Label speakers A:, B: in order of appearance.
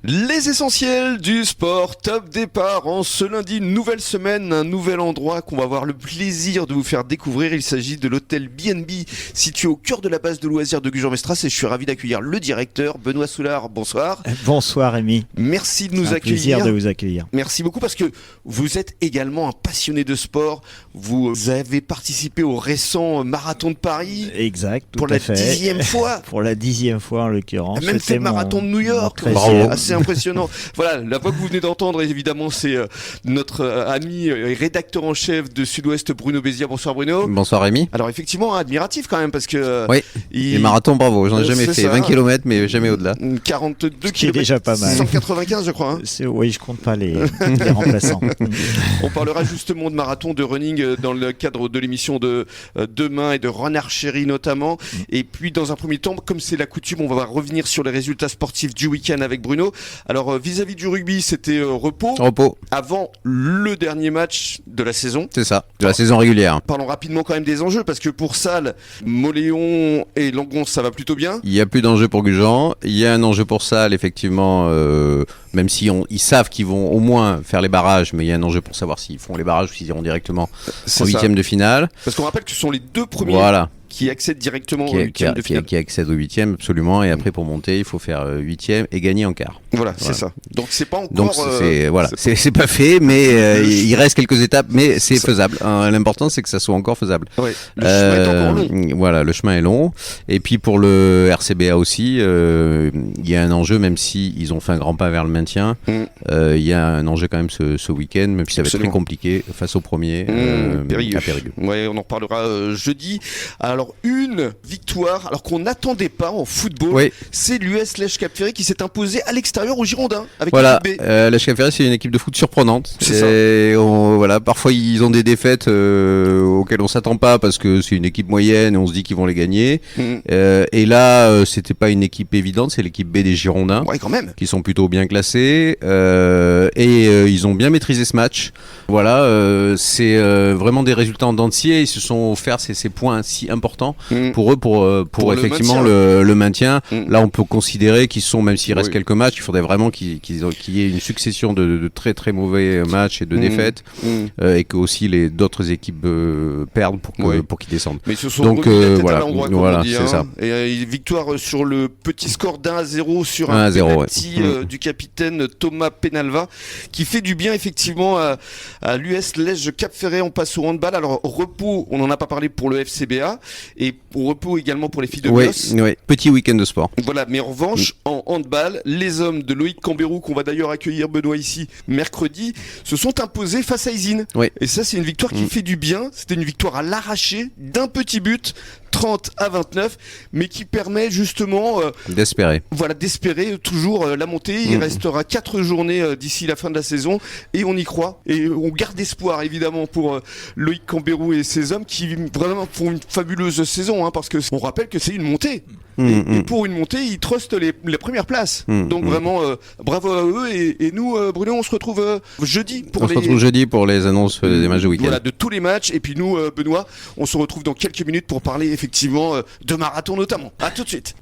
A: Les essentiels du sport, top départ en ce lundi, nouvelle semaine, un nouvel endroit qu'on va avoir le plaisir de vous faire découvrir. Il s'agit de l'hôtel B&B situé au cœur de la base de loisirs de Gujan-Mestras et je suis ravi d'accueillir le directeur Benoît Soulard. Bonsoir.
B: Bonsoir Rémi.
A: Merci de nous
B: C'est un
A: accueillir.
B: plaisir de vous accueillir.
A: Merci beaucoup parce que vous êtes également un passionné de sport. Vous avez participé au récent marathon de Paris.
B: Exact, tout
A: pour
B: à
A: la
B: fait.
A: 10e fois.
B: Pour la 10e fois en l'occurrence.
A: Même fait le marathon de New York.
B: Bravo.
A: Assez impressionnant. Voilà, la voix que vous venez d'entendre, évidemment, c'est notre ami et rédacteur en chef de Sud-Ouest, Bruno Béziat. Bonsoir Bruno.
C: Bonsoir Rémi.
A: Alors effectivement, admiratif quand même parce que
C: oui. Les marathons, bravo. J'en ai jamais fait. 20 km, mais jamais au-delà.
A: 42
B: Ce qui
A: km.
B: est déjà pas mal.
A: 195, je crois.
B: Oui, je compte pas les remplaçants.
A: On parlera justement de marathon, de running dans le cadre de l'émission de demain et de Run Archery notamment. Et puis dans un premier temps, comme c'est la coutume, on va revenir sur les résultats sportifs du week-end avec Bruno. Alors vis-à-vis du rugby, c'était repos. Avant le dernier match de la saison.
C: C'est ça, de la saison régulière.
A: Parlons rapidement quand même des enjeux parce que pour Salles, Mauléon et Langon, ça va plutôt bien.
C: Il n'y a plus d'enjeu pour Gujan. Il y a un enjeu pour Salles, effectivement, même si ils savent qu'ils vont au moins faire les barrages, mais il y a un enjeu pour savoir s'ils font les barrages ou s'ils iront directement en huitième de finale.
A: Parce qu'on rappelle que ce sont les deux premiers.
C: Voilà.
A: Qui accèdent directement au huitième de finale.
C: Qui accèdent au huitième, absolument. Et après, pour monter, il faut faire huitième et gagner en quart.
A: Voilà, c'est ça. Donc c'est pas encore.
C: Donc c'est pas fait, mais il reste quelques étapes, mais c'est faisable. L'important, c'est que ça soit encore faisable.
A: Ouais, le chemin est encore long.
C: Voilà, le chemin est long. Et puis pour le RCBA aussi, il y a un enjeu, même si ils ont fait un grand pas vers le maintien. Il y a un enjeu quand même ce week-end, même si ça va être très compliqué face au premier à Périgueux.
A: Ouais, on en reparlera jeudi. Alors une victoire, alors qu'on n'attendait pas en football, c'est l'US Lèche Cap Ferré qui s'est imposé à l'extérieur aux Girondins avec l'équipe B.
C: Lèche Cap Ferré, c'est une équipe de foot surprenante.
A: C'est
C: ça. Parfois ils ont des défaites auxquelles on s'attend pas parce que c'est une équipe moyenne et on se dit qu'ils vont les gagner. Et là, c'était pas une équipe évidente, c'est l'équipe B des Girondins,
A: quand même,
C: qui sont plutôt bien classés et ils ont bien maîtrisé ce match. Voilà, c'est vraiment des résultats en dents de scie. Ils se sont offerts ces points si importants pour eux pour effectivement le maintien. Là on peut considérer qu'ils sont, même s'il reste quelques matchs, il faudrait vraiment qu'il y ait une succession de très très mauvais matchs et de défaites et que aussi les d'autres équipes perdent pour qu'ils descendent.
A: Mais ce sont
C: donc
A: voilà,
C: c'est ça.
A: Et victoire sur le petit score d'1-0 sur un penalty du capitaine Thomas Penalva qui fait du bien effectivement à l'US Lège Cap Ferré. On passe au handball. Alors repos, on n'en a pas parlé pour le FCBA. Et au repos également pour les filles de Mios.
C: Oui, petit week-end de sport.
A: Voilà, mais en revanche, en handball, les hommes de Loïc Cambérou, qu'on va d'ailleurs accueillir Benoît ici mercredi, se sont imposés face à Isine. Et ça, c'est une victoire qui fait du bien. C'était une victoire à l'arraché d'un petit but. 30-29, mais qui permet justement
C: d'espérer.
A: Voilà, d'espérer toujours la montée. Il restera 4 journées d'ici la fin de la saison et on y croit. Et on garde espoir évidemment pour Loïc Cambérou et ses hommes qui vraiment font une fabuleuse saison parce que on rappelle que c'est une montée. Et pour une montée, ils trustent les premières places. Donc vraiment, bravo à eux. Et nous, Bruno, on se retrouve jeudi
C: pour les annonces des matchs de week-end.
A: Voilà, de tous les matchs. Et puis nous, Benoît, on se retrouve dans quelques minutes pour parler effectivement de marathon notamment. À tout de suite.